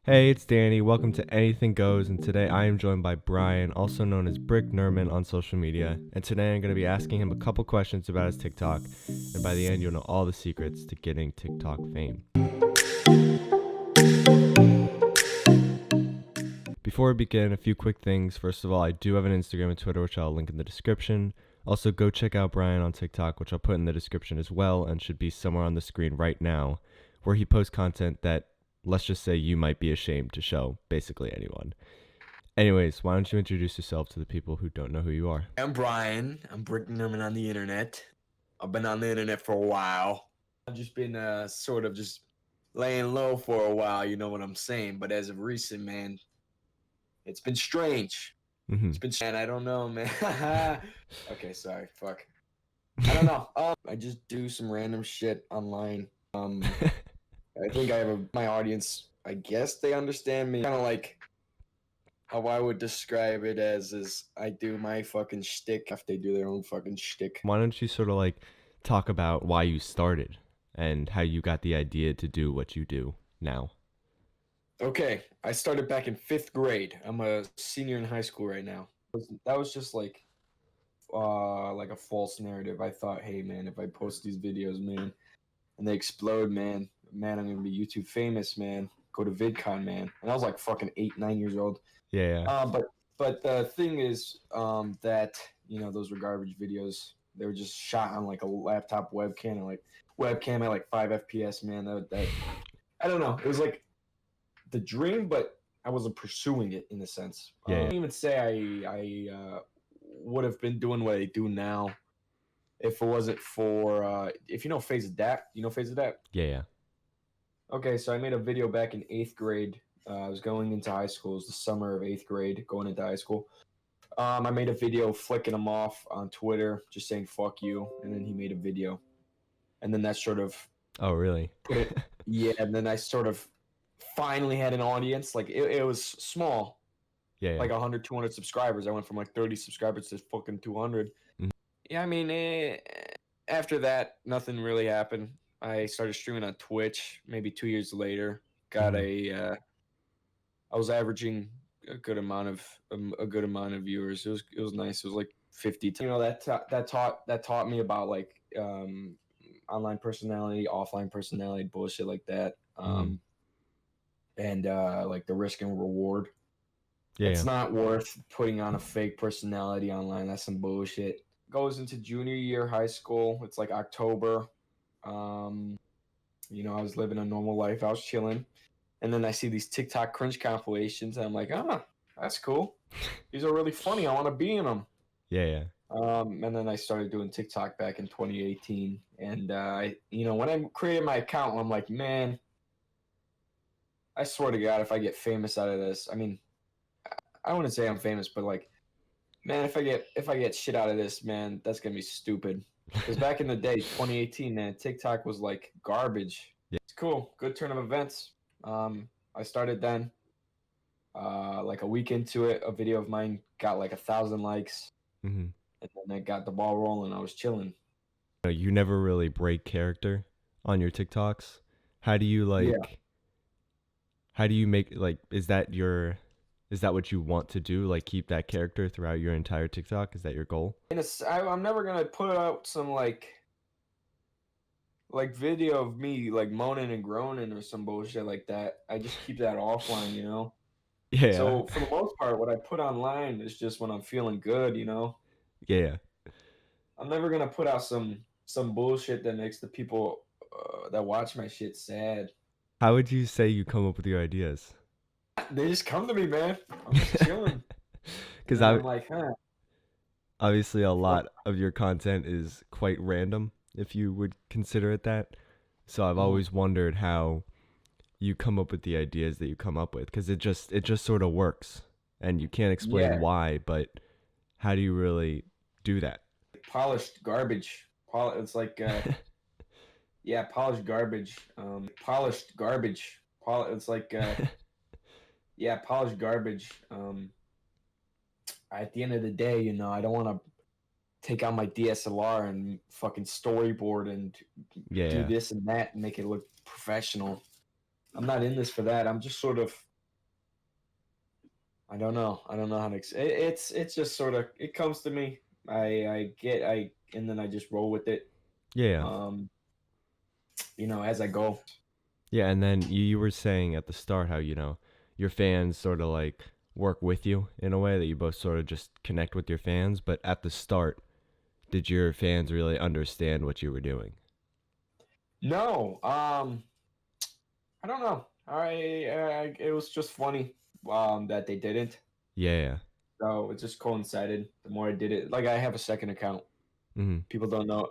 Hey, it's Danny. Welcome to Anything Goes, and today I am joined by Bryan, also known as Brick Nerman on social media. And today I'm going to be asking him a couple questions about his TikTok, and by the end you'll know all the secrets to getting TikTok fame. Before we begin, a few quick things. First of all, I do have an Instagram and Twitter, which I'll link in the description. Also, go check out Bryan on TikTok, which I'll put in the description as well, and should be somewhere on the screen right now, where he posts content that, let's just say, you might be ashamed to show basically anyone. Anyways, why don't you introduce yourself to the people who don't know who you are? I'm Bryan. I'm Brick Nerman on the internet. I've been on the internet for a while. I've just been sort of just laying low for a while, you know what I'm saying? But as of recent, man, it's been strange. It's been, and I don't know, man. Okay, sorry. Fuck. I don't know. I just do some random shit online. I think I have my audience. I guess they understand me. Kind of like how I would describe it as is I do my fucking shtick if they do their own fucking shtick. Why don't you sort of like talk about why you started and how you got the idea to do what you do now? Okay, I started back in 5th grade. I'm a senior in high school right now. That was just like a false narrative. I thought, hey man, if I post these videos, man, and they explode, man, I'm gonna be YouTube famous, man. Go to VidCon, man. And I was like fucking 8, 9 years old. Yeah. But the thing is, that those were garbage videos. They were just shot on like a laptop webcam and like webcam at like 5 FPS, man. That I don't know. It was like the dream, but I wasn't pursuing it in a sense. I don't even say I would have been doing what I do now if it wasn't for if you know Phase Adapt. You know Phase Adapt? Yeah. Okay, so I made a video back in 8th grade. I was going into high school. It was the summer of 8th grade, going into high school. I made a video flicking him off on Twitter, just saying "fuck you," and then he made a video, and then that sort of Oh, really? yeah. And then I sort of finally had an audience. Like it was small, Yeah. like 100, 200 subscribers. I went from like 30 subscribers to fucking 200. Mhm. Yeah, I mean, after that, nothing really happened. I started streaming on Twitch maybe 2 years later. Got I was averaging a good amount of viewers. It was nice. It was like 50. That taught me about like online personality, offline personality, bullshit like that. And like the risk and reward. It's not worth putting on a fake personality online. That's some bullshit. Goes into junior year high school. It's like October. I was living a normal life. I was chilling. And then I see these TikTok cringe compilations, and I'm like, that's cool. These are really funny. I want to be in them. Yeah. And then I started doing TikTok back in 2018. And when I created my account, I'm like, man, I swear to God, if I get famous out of this, I mean, I wouldn't say I'm famous, but like, man, if I get shit out of this, man, that's gonna be stupid. Because back in the day, 2018, man, TikTok was like garbage. Yeah. It's cool, good turn of events. I started then. Like a week into it, a video of mine got like 1,000 likes, and then I got the ball rolling. I was chilling. You never really break character on your TikToks. How do you like? Yeah. How do you make like? Is that what you want to do? Like keep that character throughout your entire TikTok? Is that your goal? I'm never gonna put out some like video of me like moaning and groaning or some bullshit like that. I just keep that offline, you know. Yeah. So for the most part, what I put online is just when I'm feeling good, you know. Yeah. I'm never gonna put out some bullshit that makes the people that watch my shit sad. How would you say you come up with your ideas? They just come to me, man. I'm just chilling. Because I'm like, obviously a lot of your content is quite random, if you would consider it that. So I've always wondered how you come up with the ideas that you come up with, because it just sort of works, and you can't explain why. But how do you really do that? Polished garbage. It's like yeah, polished garbage. Polished garbage. It's like yeah, polished garbage. At the end of the day, I don't want to take out my DSLR and fucking storyboard and do this and that and make it look professional. I'm not in this for that. I'm just sort of I don't know. I don't know how to. It's just sort of it comes to me. I and then I just roll with it. Yeah. Um, as I go. Yeah, and then you were saying at the start how, your fans sort of like work with you in a way that you both sort of just connect with your fans, but at the start, did your fans really understand what you were doing? No, I don't know. It was just funny that they didn't. Yeah. So it just coincided. The more I did it, like I have a second account. Mm-hmm. People don't know.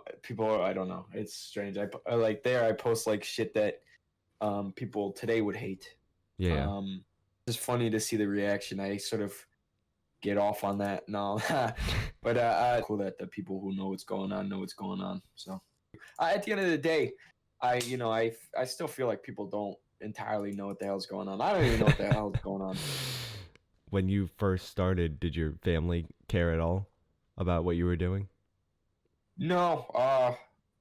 I don't know. It's strange. I like there. I post like shit that people today would hate. Yeah. Um, it's just funny to see the reaction. I sort of get off on that. No, but cool that the people who know what's going on know what's going on. So at the end of the day, I still feel like people don't entirely know what the hell's going on. I don't even know what the hell's going on. When you first started, did your family care at all about what you were doing? No,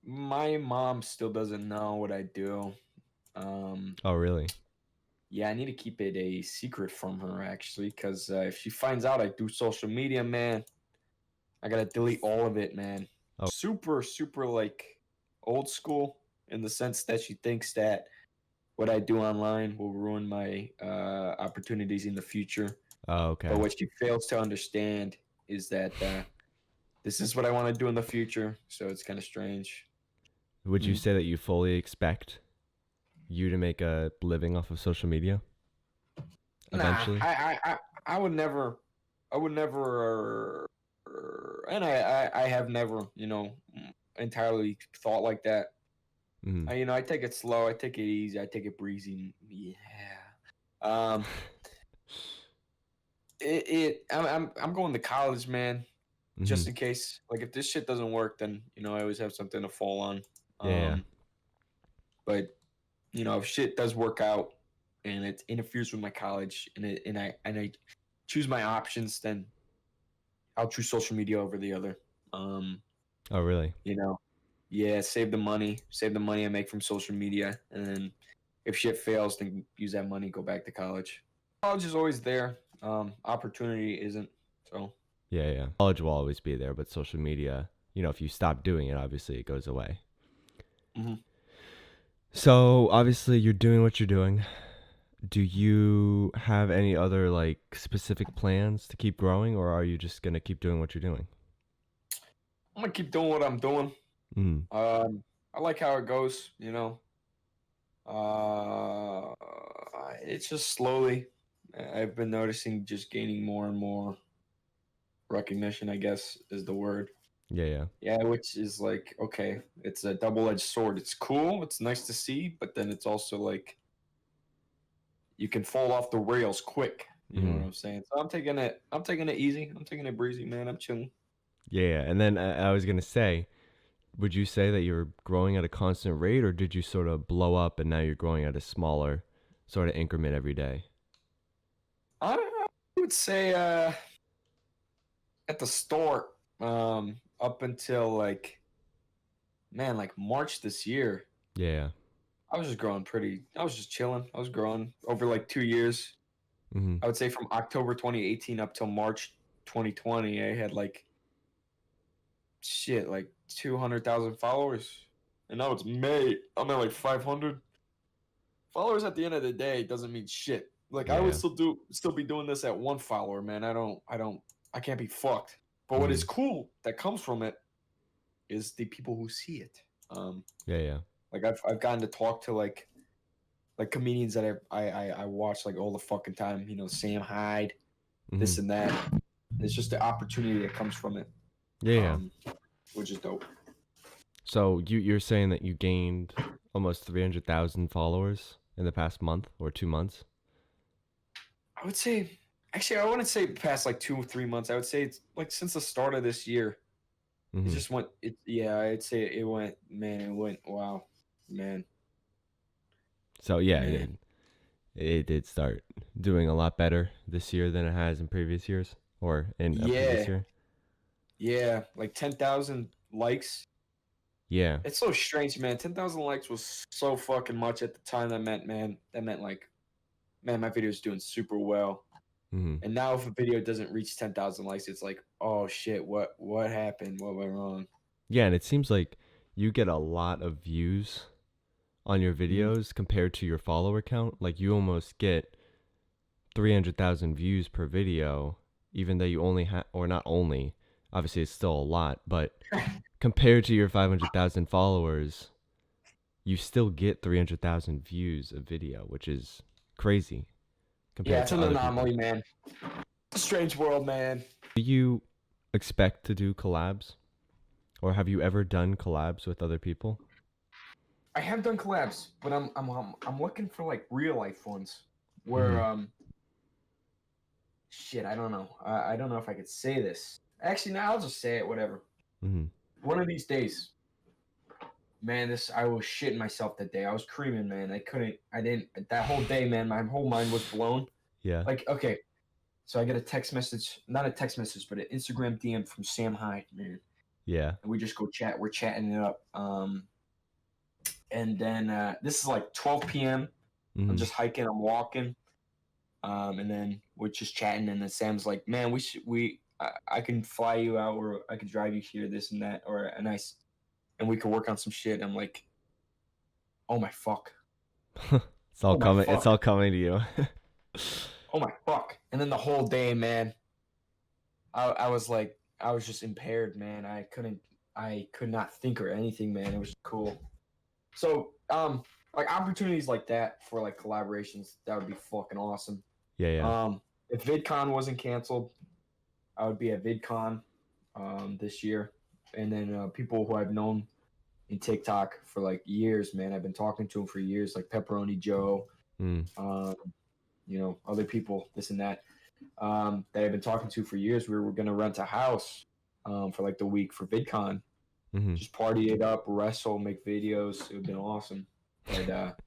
my mom still doesn't know what I do. Um, Oh, really? yeah, I need to keep it a secret from her actually, because if she finds out I do social media, man, I gotta delete all of it, man. Oh, Super, super like old school in the sense that she thinks that what I do online will ruin my opportunities in the future. oh, But okay. what she fails to understand is that this is what I want to do in the future. So it's kind of strange. Would you Mm. say that you fully expect you to make a living off of social media Nah, eventually? I would never, I would never, and I have never, entirely thought like that. Mm. I take it slow, I take it easy, I take it breezy. Yeah. Um, I'm going to college, man. Mm-hmm. Just in case, like if this shit doesn't work, then I always have something to fall on. Yeah. Um, but if shit does work out and it interferes with my college and I choose my options, then I'll choose social media over the other. Um, Oh, really? you know, yeah, save the money I make from social media, and then if shit fails, then use that money, go back to college. College is always there. Opportunity isn't. So Yeah. College will always be there, but social media, if you stop doing it, obviously it goes away. mhm. So, obviously you're doing what you're doing. Do you have any other like specific plans to keep growing, or are you just going to keep doing what you're doing? I'm gonna keep doing what I'm doing. Mm. I like how it goes. Uh, it's just slowly. I've been noticing just gaining more and more recognition, I guess is the word. Yeah. Yeah, which is like, okay, it's a double-edged sword. It's cool, it's nice to see, but then it's also like you can fall off the rails quick. You know what Mm. I'm saying? So I'm taking it easy. I'm taking it breezy, man. I'm chilling. Yeah. And then I was going to say, would you say that you're growing at a constant rate, or did you sort of blow up and now you're growing at a smaller sort of increment every day? I would say at the start, up until like man, like March this year, Yeah. I was just growing pretty. I was just chilling. I was growing over like 2 years. Mm-hmm. I would say from October 2018 up till March 2020, I had like shit, like 200,000 followers. And now it's May. I'm at like 500 followers. At the end of the day, doesn't mean shit. Like I would Yeah. still be doing this at one follower, man. I can't be fucked. But what is Mm-hmm. cool that comes from it is the people who see it. Um, Yeah. like I've gotten to talk to like comedians that I watch like all the fucking time. Sam Hyde, Mm-hmm. this and that. It's just the opportunity that comes from it, Yeah. um, which is dope. So you're saying that you gained almost 300,000 followers in the past month or 2 months? I would say, actually, I wouldn't say past like 2 or 3 months. I would say it's like since the start of this year. It Mm-hmm. just went. Yeah, I'd say it went. Man, it went. Wow, man, So yeah, man. it did start doing a lot better this year than it has in previous years or in a previous Yeah, year. yeah. Like 10,000 likes. Yeah. It's so strange, man. 10,000 likes was so fucking much at the time. That meant, man. That meant like, man, my video's doing super well. Mm-hmm. And now if a video doesn't reach 10,000 likes, it's like, oh shit, what happened? What went wrong? Yeah, and it seems like you get a lot of views on your Mm. videos compared to your follower count. Like you almost get 300,000 views per video, even though you only have, or not only, obviously it's still a lot, but compared to your 500,000 followers, you still get 300,000 views a video, which is crazy Yeah, compared it's to an other people. anomaly, man. It's a strange world, man. Do you expect to do collabs? Or have you ever done collabs with other people? I have done collabs, but I'm looking for like real life ones Mm-hmm. where shit, I don't know. I don't know if I could say this. Actually, now I'll just say it. Whatever. Mm-hmm. One of these days, man. I was shitting myself that day. I was creaming, man. I couldn't. I didn't. That whole day, man. My whole mind was blown. Yeah. Like, okay, so I get a text message, not a text message, but an Instagram DM from Sam Hyde, man. Yeah. And we just go chat. We're chatting it up. And then this is like 12 p.m. I'm Mm-hmm. just hiking. I'm walking. And then we're just chatting, and then Sam's like, "Man, I can fly you out, or I can drive you here, this and that, or a nice, and we can work on some shit." I'm like, "Oh my fuck, It's all oh my coming. It's fuck, all coming to you. oh my fuck!" And then the whole day, man, I was like, I was just impaired, man. I could not think or anything, man. It was cool. So, like opportunities like that for like collaborations, that would be fucking awesome. Yeah. Yeah. If VidCon wasn't canceled, I would be at VidCon this year. And then people who I've known in TikTok for like years, man, I've been talking to them for years, like Pepperoni Joe, Mm. um, other people, this and that, that I've been talking to for years. We were going to rent a house for like the week for VidCon, Mm-hmm. just party it up, wrestle, make videos. It would have been awesome. But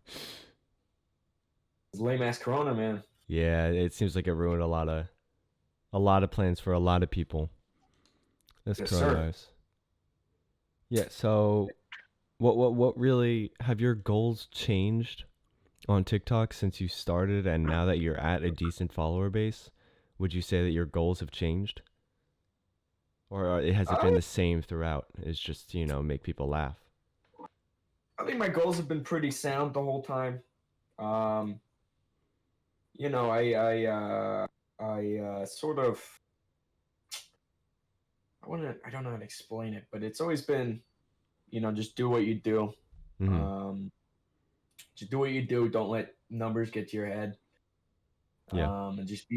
lame ass Corona, man. Yeah. It seems like it ruined a lot of plans for a lot of people. This Yes, sir. coronavirus. Yeah. So, what really have your goals changed on TikTok since you started, and now that you're at a decent follower base? Would you say that your goals have changed, or has it been I, the same throughout? It's just make people laugh. I think my goals have been pretty sound the whole time. Um, you know, I sort of I don't know how to explain it, but it's always been, just do what you do. Mm-hmm. Um, just do what you do. Don't let numbers get to your head. Yeah. And just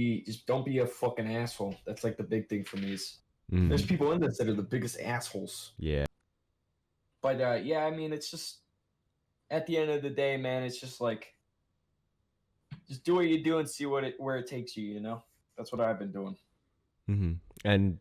don't be a fucking asshole. That's like the big thing for me is there's Mm-hmm. people in this that are the biggest assholes. Yeah. But yeah, I mean, it's just at the end of the day, man, it's just like just do what you do and see where it takes you. That's what I've been doing. Mm-hmm. And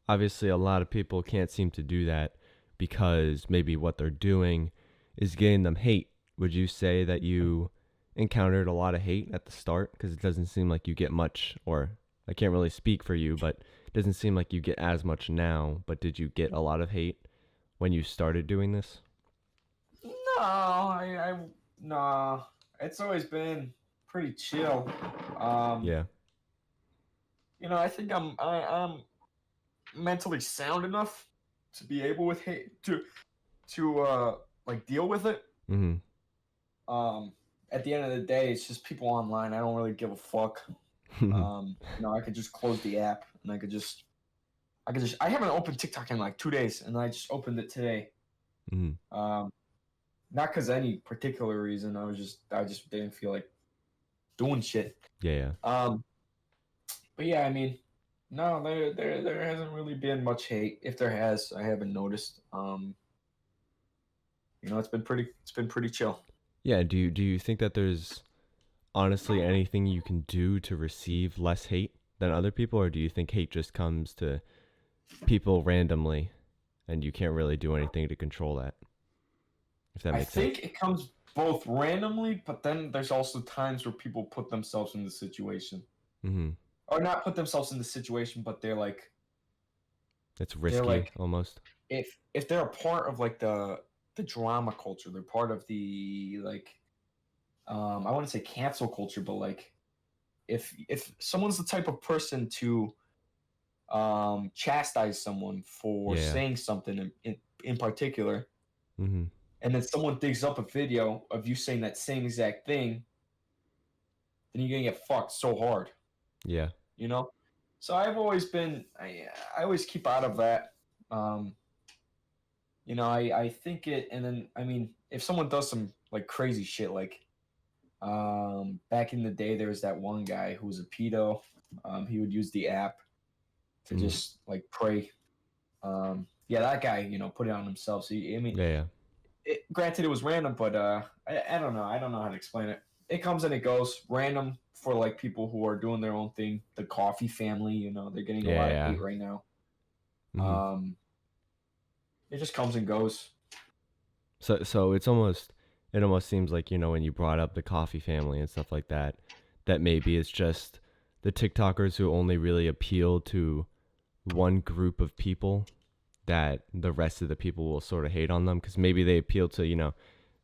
obviously, a lot of people can't seem to do that because maybe what they're doing is getting them hate. Would you say that you encountered a lot of hate at the start? Because it doesn't seem like you get much, or I can't really speak for you, but it doesn't seem like you get as much now. But did you get a lot of hate when you started doing this? No, I nah. It's always been pretty chill. Um, Yeah. I think I'm mentally sound enough to be able with hate to like deal with it. Mm-hmm. Um, at the end of the day, it's just people online. I don't really give a fuck. I could just close the app and I haven't opened TikTok in like 2 days, and I just opened it today. Mm-hmm. Not because any particular reason. I just didn't feel like doing shit. Yeah. Yeah. But yeah, I mean, no, there hasn't really been much hate. If there has, I haven't noticed. It's been pretty chill. Yeah. Do you think that there's honestly anything you can do to receive less hate than other people, or do you think hate just comes to people randomly and you can't really do anything to control that? If that I makes sense. think it comes both randomly, but then there's also times where people put themselves in the situation, Mm-hmm. or not put themselves in the situation, but It's they're risky like almost. if they're a part of like the drama culture, they're part of the like I want to say cancel culture, but like if someone's the type of person to chastise someone for Yeah. saying something in particular, Mm-hmm. and then someone digs up a video of you saying that same exact thing, then you're gonna get fucked so hard, Yeah. you know. So I've always been, I always keep out of that. Um, I think it, and then I mean, if someone does some like crazy shit, like back in the day, there was that one guy who was a pedo. He would use the app to Mm-hmm. just like pray. Yeah, that guy, put it on himself. So I mean, Yeah. Yeah. granted, it was random, but I don't know. I don't know how to explain it. It comes and it goes. Random for like people who are doing their own thing. The coffee family, they're getting a Yeah. lot of Yeah. hate right now. Mm-hmm. Um, it just comes and goes. So it almost seems like, when you brought up the coffee family and stuff like that, that maybe it's just the TikTokers who only really appeal to one group of people, that the rest of the people will sort of hate on them because maybe they appeal to,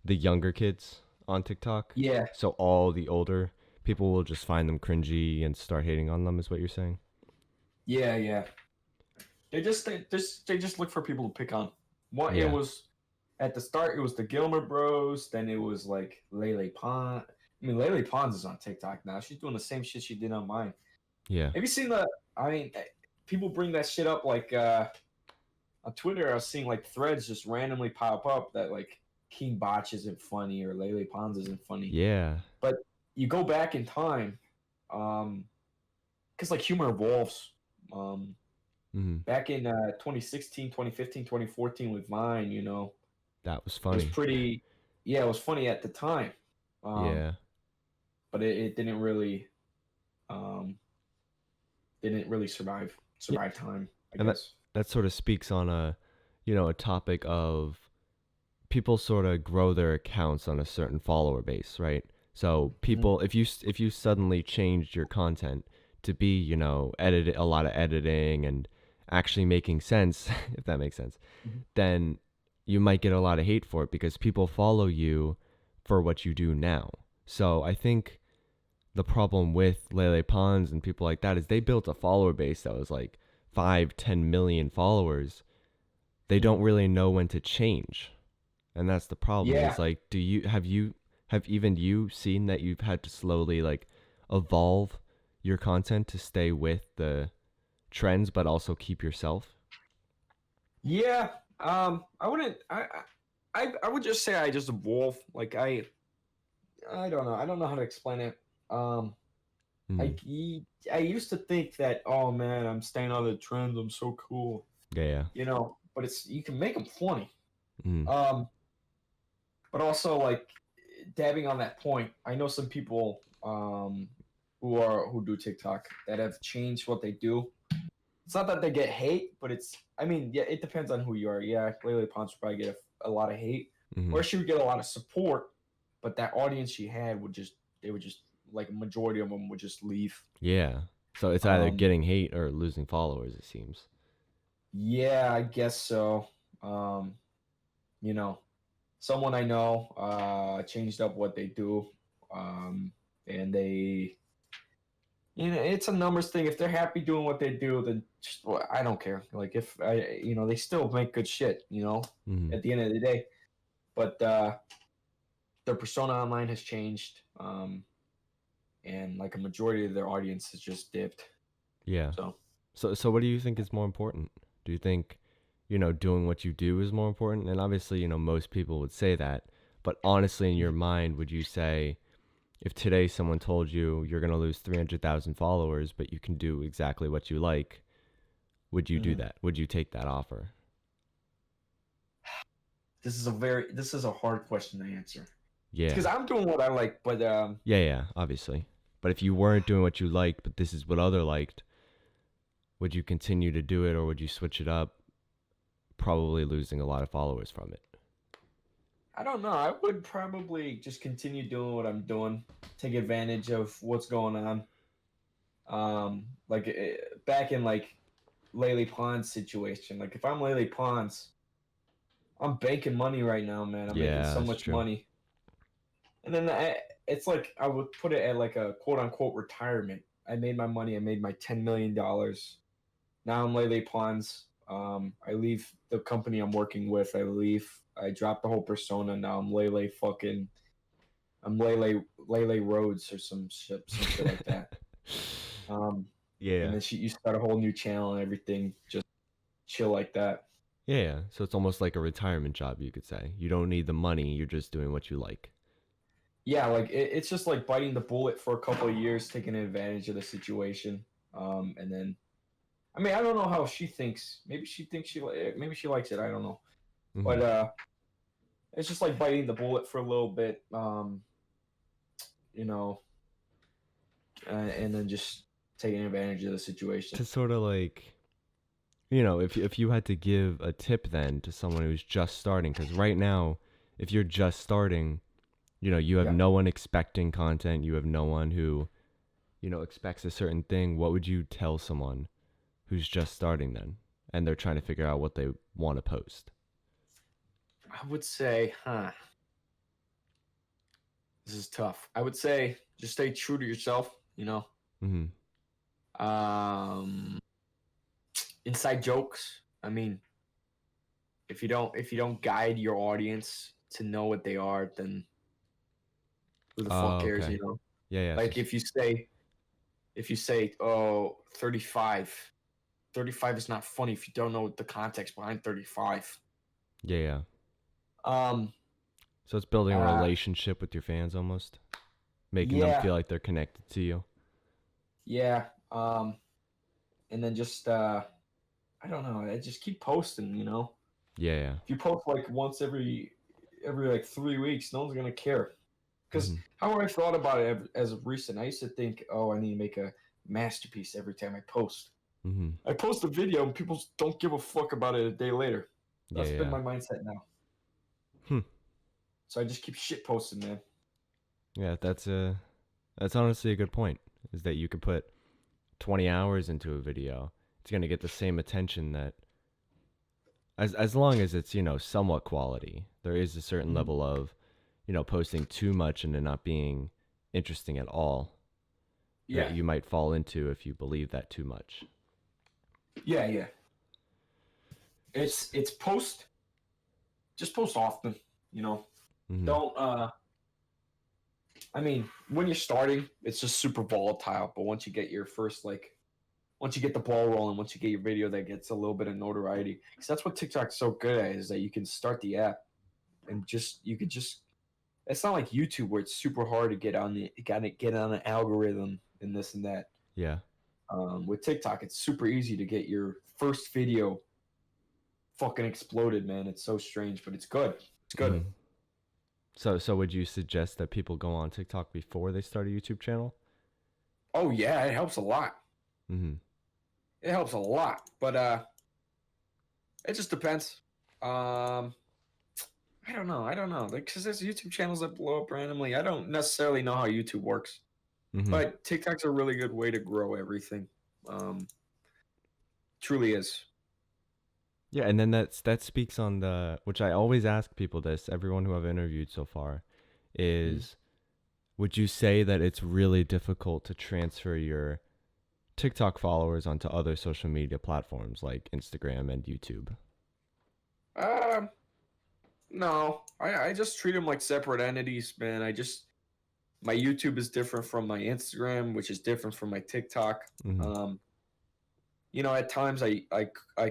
the younger kids on TikTok. Yeah, So all the older people will just find them cringy and start hating on them, is what you're saying? yeah. They just look for people to pick on. What it Yeah. was at the start, it was the Gilmer Bros. Then it was like Lele Pond. I mean, Lele Pons is on TikTok now. She's doing the same shit she did on mine. Yeah. Have you seen the? I mean, people bring that shit up like on Twitter. I was seeing like threads just randomly pop up that like King Botch isn't funny or Lele Pons isn't funny. Yeah. But you go back in time, because like humor evolves. Mm-hmm. Back in 2016, 2015, 2014 with Vine, That was it was funny. pretty, yeah, it was funny at the time. Um, Yeah. but it um, didn't really survive Yeah. time, I And guess. that sort of speaks on a topic of people sort of grow their accounts on a certain follower base, right? So Mhm. people, if you suddenly changed your content to be, edit a lot of editing and actually making sense, if that makes sense, Mhm. then you might get a lot of hate for it because people follow you for what you do now. So I think the problem with Lele Pons and people like that is they built a follower base that was like 5-10 million followers. They Mhm. don't really know when to change, and that's the problem. Yeah, Is like, have even you seen that you've had to slowly like evolve your content to stay with the trends but also keep yourself? yeah. I wouldn't. I would just say I just evolve. Like I don't know. I don't know how to explain it. Um, Mm. I used to think that, oh man, I'm staying on the trends. I'm so cool, Yeah, yeah. But it's you can make them funny. Mm. Um, but also like dabbing on that point, I know some people who do TikTok that have changed what they do. It's not that they get hate, but I mean, yeah, it depends on who you are. Yeah, Lele Pons would probably get a lot of hate, Mm-hmm. or she would get a lot of support, but that audience she had they would just like a majority of them would just leave. Yeah. So it's either Um, getting hate or losing followers, it seems. yeah, I guess so. Um, you know, someone I know changed up what they do, and it's a numbers thing. If they're happy doing what they do, then just, well, I don't care. Like if they still make good shit. Mm-hmm. At the end of the day, but their persona online has changed, and like a majority of their audience has just dipped. Yeah. So So what do you think is more important? Do you think, doing what you do is more important? And obviously, most people would say that. But honestly, in your mind, would you say if today someone told you you're going to lose 300,000 followers, but you can do exactly what you like, would you do mhm. that? Would you take that offer? This is a hard question to answer Yeah. because I'm doing what I like, but Yeah, yeah, obviously. But if you weren't doing what you liked, but this is what other liked, would you continue to do it or would you switch it up, probably losing a lot of followers from it? I don't know. I would probably just continue doing what I'm doing, take advantage of what's going on. Like back in like Lele Pons situation. Like if I'm Lele Pons, I'm banking money right now, man. I'm making Yeah, so that's much true. money. And then it's like I would put it at like a quote unquote retirement. I made my money. I made my $10 million. Now I'm Lele Pons. I leave the company I'm working with. I leave. I drop the whole persona. Now I'm Lele fucking. I'm Lele Rhodes or some shit like that. Um, and Yeah. then you start a whole new channel and everything. Just chill like that. Yeah. So it's almost like a retirement job, you could say. You don't need the money. You're just doing what you like. Yeah, like it's just like biting the bullet for a couple of years, taking advantage of the situation. And then I mean, I don't know how she thinks. Maybe she thinks maybe she likes it. I don't know. Hmm. But it's just like biting the bullet for a little bit. You know, and then just taking advantage of the situation. To sort of like, if you had to give a tip then to someone who's just starting, because right now, if you're just starting, you have Yeah. no one expecting content, you have no one who, expects a certain thing. What would you tell someone who's just starting then, and they're trying to figure out what they want to post? I would say, this is tough. I would say just stay true to yourself, you know. Mm-hmm. Um inside jokes. I mean, if you don't guide your audience to know what they are, then who the fuck Oh, cares, okay. you know? Yeah, yeah. Like if you say, oh, 35, 35 is not funny if you don't know the context behind 35. Yeah, yeah. Um So it's building a uh relationship with your fans almost, making them yeah, feel like they're connected to you. yeah. And then just I don't know, I just keep posting, you know. Yeah, yeah. If you post like once every like 3 weeks, no one's gonna care. Because Mm-hmm. how I thought about it as of recent, I used to think, oh, I need to make a masterpiece every time I post. Mm-hmm. I post a video and people don't give a fuck about it a day later. Yeah, That's been yeah. my mindset now. Hmm. So I just keep shit posting, man. Yeah, that's honestly a good point. Is that you could put 20 hours into a video, it's gonna get the same attention that as long as it's somewhat quality. There is a certain Mhm. level of posting too much and it not being interesting at all that Yeah, you might fall into if you believe that too much. yeah, yeah. It's just post often, you know. Mm-hmm. Don't I mean, when you're starting, it's just super volatile, but once you get the ball rolling, once you get your video that gets a little bit of notoriety, because that's what TikTok's so good at is that you can start the app and you could just. It's not like YouTube where it's super hard to get on the algorithm and this and that. Yeah. With TikTok, it's super easy to get your first video fucking exploded, man. It's so strange, but it's good. It's good. Mm-hmm. So would you suggest that people go on TikTok before they start a YouTube channel? Oh yeah, it helps a lot. Mm-hmm. It helps a lot, but it just depends. Um, I don't know. I don't know. Like, because there's YouTube channels that blow up randomly. I don't necessarily know how YouTube works, Mm-hmm. but TikTok's a really good way to grow everything. Um, truly is. Yeah, and then that speaks on the which I always ask people this, everyone who I've interviewed so far, Mm. is would you say that it's really difficult to transfer your TikTok followers onto other social media platforms like Instagram and YouTube? Um, no, I just treat them like separate entities, man. My YouTube is different from my Instagram, which is different from my TikTok. Mm-hmm. Um, at times I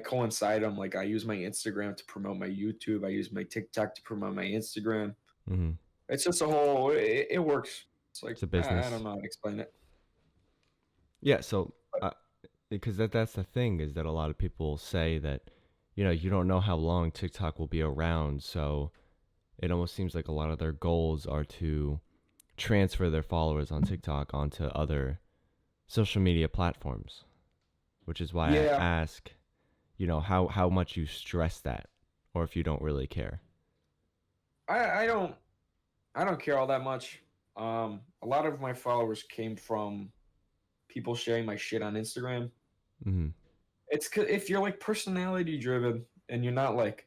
coincide them. Like I use my Instagram to promote my YouTube. I use my TikTok to promote my Instagram. Mm-hmm. It's just a whole. It works. It's like It's a I don't business. know how to explain it. Yeah, so But because that's the thing is that a lot of people say that you don't know how long TikTok will be around, so it almost seems like a lot of their goals are to transfer their followers on TikTok onto other social media platforms, which is why I yeah, ask, how much you stress that, or if you don't really care. I don't care all that much. A lot of my followers came from people sharing my shit on Instagram. Mm-hmm. If you're like personality driven and you're not like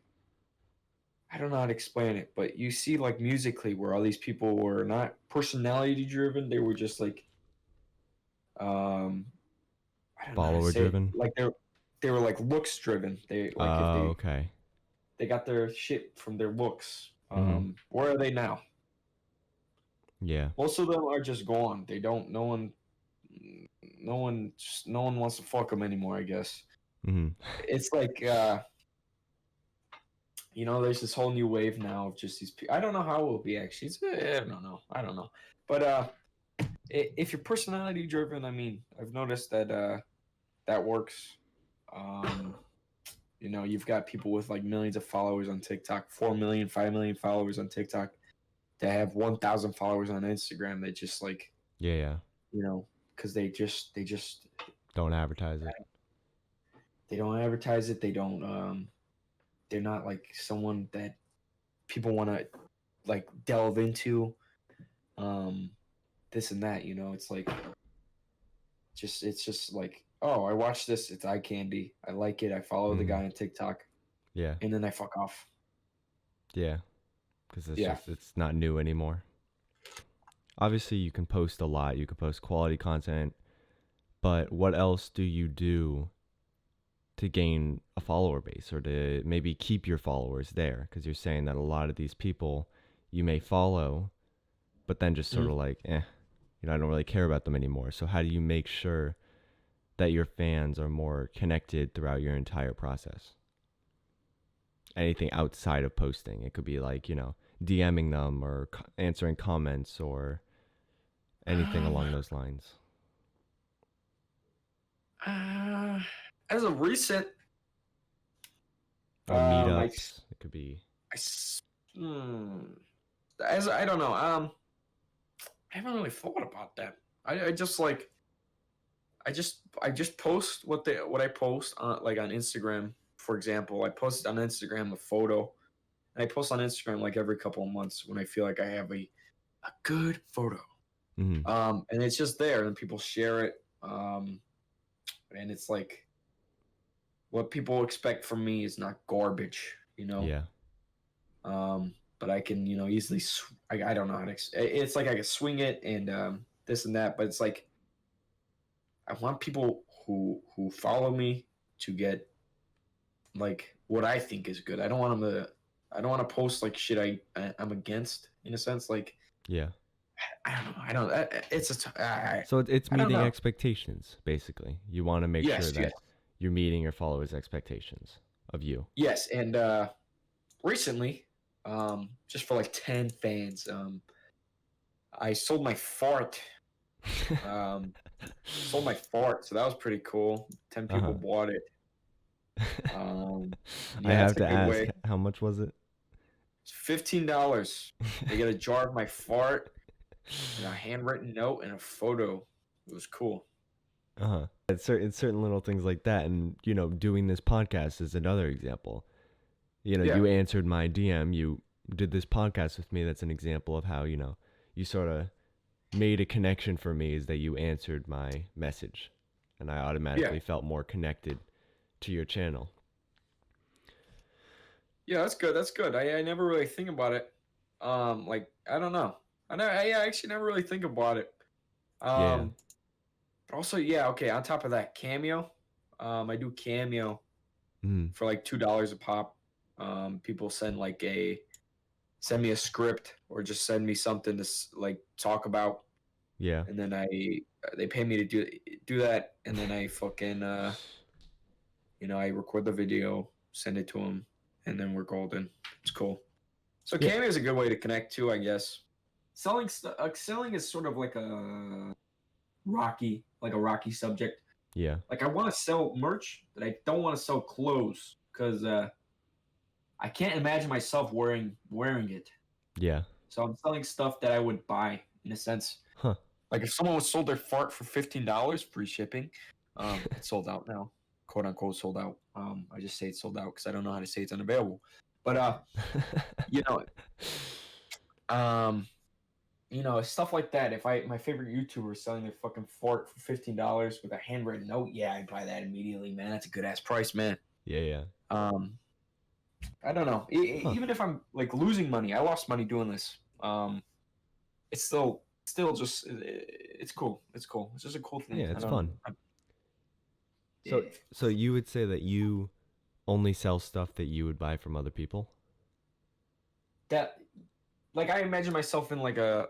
I don't know how to explain it, but you see like musically where all these people were not personality driven, they were just like um I don't know how to Follower say it. driven. Like they were like looks driven. They like if Oh, okay. they got their shit from their looks. Mm-hmm. Where are they now? Yeah. Most of them are just gone. They don't. No one wants to fuck them anymore. I guess Mm-hmm. it's like there's this whole new wave now of just these. I don't know how it will be actually. I don't know. I don't know. But if you're personality driven, I mean, I've noticed that that works. Um, you've got people with like millions of followers on TikTok, 4 million, 5 million followers on TikTok. They have 1,000 followers on Instagram. They just like, Yeah, yeah. because they just Don't advertise it. they don't advertise it. They don't. They're not like someone that people want to like delve into. Um, this and that. It's like it's just like, oh, I watched this. It's eye candy. I like it. I follow the Mm-hmm. guy on TikTok, Yeah. and then I fuck off. Yeah. Because Yeah. it's not new anymore. Obviously, you can post a lot. You can post quality content, but what else do you do to gain a follower base or to maybe keep your followers there? Because you're saying that a lot of these people you may follow, but then just sort Mm. of like, I don't really care about them anymore. So how do you make sure that your fans are more connected throughout your entire process? Anything outside of posting. It could be like, DMing them or answering comments or anything Um, along those lines. uh, as of recent, Or I, meetups. It could be. I s- hmm, as I don't know. I haven't really thought about that. I just like I just post what I post on like on Instagram. For example, I post on Instagram a photo, and I post on Instagram like every couple of months when I feel like I have a good photo. Mm-hmm. And it's just there, and people share it. And it's like what people expect from me is not garbage, Yeah. But I can, easily. I don't know how to. It's like I can swing it and this and that, but it's like I want people who follow me to get like what I think is good. I don't want them to. I don't want to post like shit I'm against in a sense. Like Yeah. I don't know. I don't. It's So it's I don't meeting know. expectations, basically. You want to make sure Yes, yes, that you're meeting your followers' expectations of you. yes. And recently, just for like 10 fans, I sold my fart. Um, sold my fart, so that was pretty cool. 10 people Uh-huh. bought it. I Yeah, have it's a to good ask, way. how much was it? It's $15. They get a jar of my fart and a handwritten note and a photo. It was cool. Uh-huh. It's certain little things like that. And, doing this podcast is another example. Yeah, You answered my DM. You did this podcast with me. That's an example of how, you sort of made a connection for me is that you answered my message. And I yeah, automatically felt more connected to your channel. yeah. That's good. That's good. I never really think about it. Like I don't know. I actually never really think about it. Yeah. Um, but also, yeah, okay. On top of that, Cameo. I do Cameo Mm. for like $2 a pop. People send me a script or just send me something to like talk about, Yeah. and then they pay me to do that, and then I fucking I record the video, send it to them, and then we're golden. It's cool. So Yeah. Cameo is a good way to connect too, I guess. Selling is sort of like a rocky subject. Yeah. Like I want to sell merch, but I don't want to sell clothes because I can't imagine myself wearing it. Yeah. So I'm selling stuff that I would buy in a sense. Huh. Like if someone sold their fart for $15, free shipping. It's sold out now, quote unquote sold out. I just say it's sold out because I don't know how to say it's unavailable. But you know, um, stuff like that. If my favorite YouTuber is selling their fucking fart for $15 with a handwritten note, yeah, I'd buy that immediately, man. That's a good ass price, man. Yeah. Yeah. Um, I don't know. Huh. Even if I'm like losing money, I lost money doing this. It's still just it's cool. It's cool. It's just a cool thing. Yeah, I it's don't. fun. So Yeah. so you would say that you only sell stuff that you would buy from other people? That like I imagine myself in like a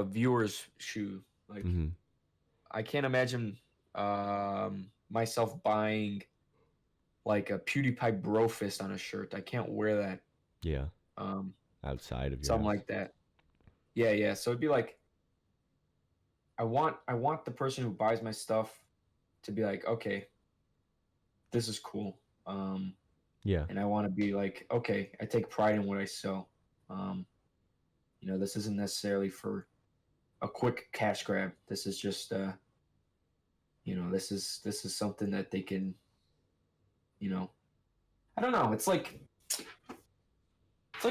viewer's shoe. Like Mm-hmm. I can't imagine myself buying like a PewDiePie bro fist on a shirt. I can't wear that. Yeah. Um, Outside of your something house. like that. Yeah, yeah. So it'd be like I want the person who buys my stuff to be like, okay, this is cool. Yeah. And I want to be like, okay, I take pride in what I sell. Um, this isn't necessarily for a quick cash grab. This is just this is something that they can, you know, I don't know. It's like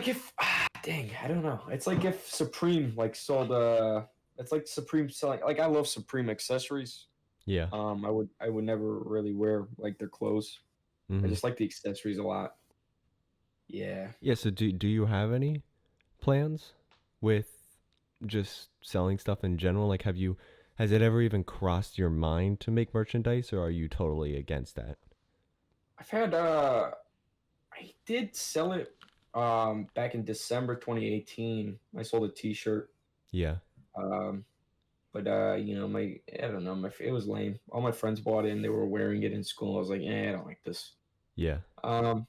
if dang, I don't know. It's like if Supreme like sold it's like Supreme selling like I love Supreme accessories. Yeah. I would never really wear like their clothes. I Mm-hmm. just like the accessories a lot. Yeah. Yeah, so do you have any plans with just selling stuff in general? Like has it ever even crossed your mind to make merchandise, or are you totally against that? I've had I did sell it back in December 2018. I sold a t-shirt. Yeah. Um but my I don't know, it was lame. All my friends bought it and they were wearing it in school. I was like, I don't like this. Yeah. Um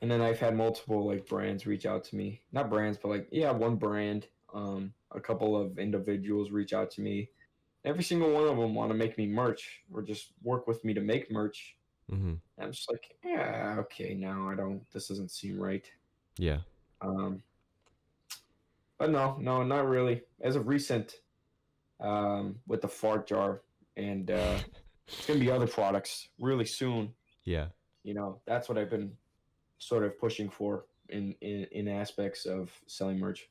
and then I've had multiple like brands reach out to me. Not brands, but like yeah, one brand, a couple of individuals reach out to me. Every single one of them want to make me merch or just work with me to make merch. Mm-hmm. And I'm just like, yeah, okay, no, I don't. This doesn't seem right. Yeah. Um, but no, no, not really. As of recent, with the fart jar, and it's gonna be other products really soon. Yeah. That's what I've been sort of pushing for in aspects of selling merch.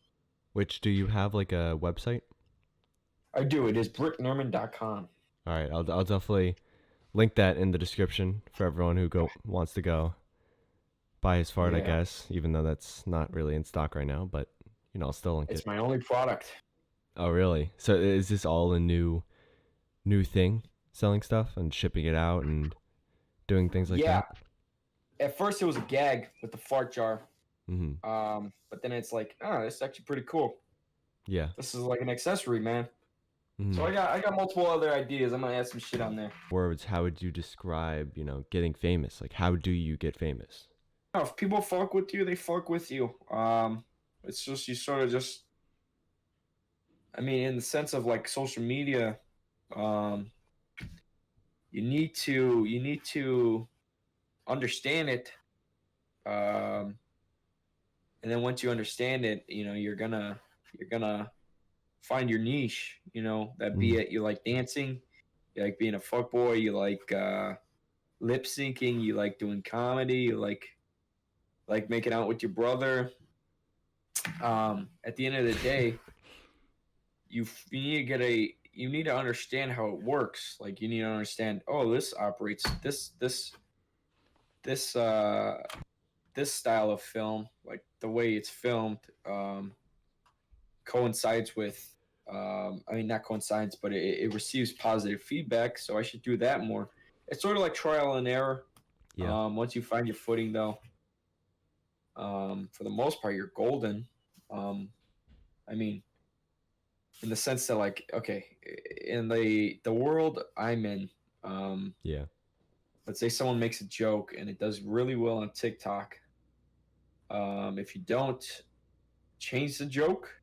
Which do you have like a website? I do. It is bricknorman.com. All right, I'll definitely link that in the description for everyone who go wants to go buy his fart, I Yeah, guess, even though that's not really in stock right now, but I'll still link it. it's my only product. Oh, really? So is this all a new thing, selling stuff and shipping it out and doing things like Yeah, that? at first it was a gag with the fart jar. Mhm. But then it's like, oh, this is actually pretty cool. Yeah. This is like an accessory, man. So Mhm. I got multiple other ideas. I'm gonna add some shit on there. Words, how would you describe, getting famous? Like how do you get famous? If people fuck with you, they fuck with you. It's just you sort of just. I mean, in the sense of like social media, um, you need to understand it. Um, and then once you understand it, you're gonna find your niche. That be Mhm. it. You like dancing, you like being a fuckboy, you like lip syncing, you like doing comedy, you like making out with your brother. At the end of the day, you need to you need to understand how it works. Like you need to understand, oh, this operates this uh this style of film, like the way it's filmed, coincides with I mean not coincides, but it receives positive feedback, so I should do that more. It's sort of like trial and error. Yeah. Once you find your footing though, for the most part you're golden. I mean, in the sense that like, okay, in the world I'm in, um, Yeah. let's say someone makes a joke and it does really well on TikTok. If you don't change the joke,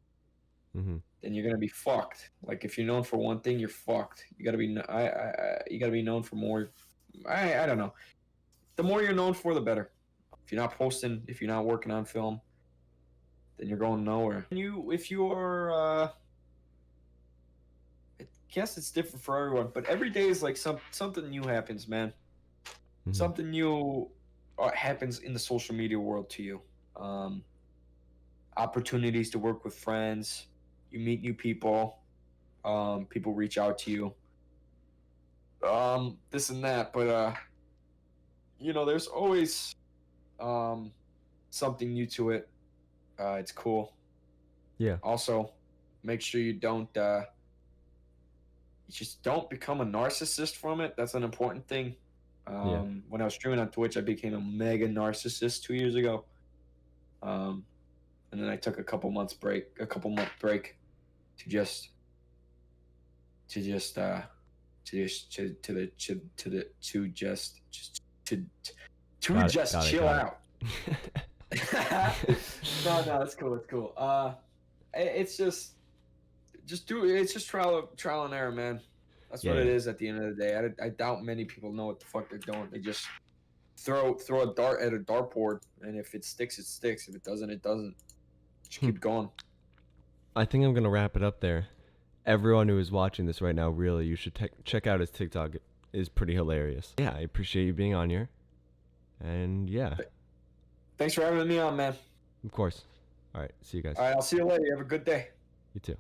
Mhm. then you're gonna be fucked. Like if you're known for one thing, you're fucked. You gotta be you gotta be known for more. I don't know. The more you're known for, the better. If you're not posting, if you're not working on film, then you're going nowhere. If you are, I guess it's different for everyone, but every day is like something new happens, man. Mhm. Something new happens in the social media world to you. Um, Opportunities to work with friends. You meet new people. People reach out to you. This and that, but there's always um something new to it. It's cool. Yeah. Also, make sure you just don't become a narcissist from it. That's an important thing. Yeah. When I was streaming on Twitch, I became a mega narcissist 2 years ago. And then I took a couple month break to just to just Got it. just Got it. chill Got out. it. No, it's cool. It's cool. It's just it's just trial and error, man. That's what it Yeah. is at the end of the day. I doubt many people know what the fuck they're doing. They just throw a dart at a dartboard, and if it sticks, it sticks. If it doesn't, it doesn't. Just keep going. I think I'm gonna wrap it up there. Everyone who is watching this right now, really, you should check out his TikTok. It is pretty hilarious. Yeah, I appreciate you being on here. And yeah, Thanks for having me on, man. of course. All right, see you guys. All right, I'll see you later. You have a good day. You too.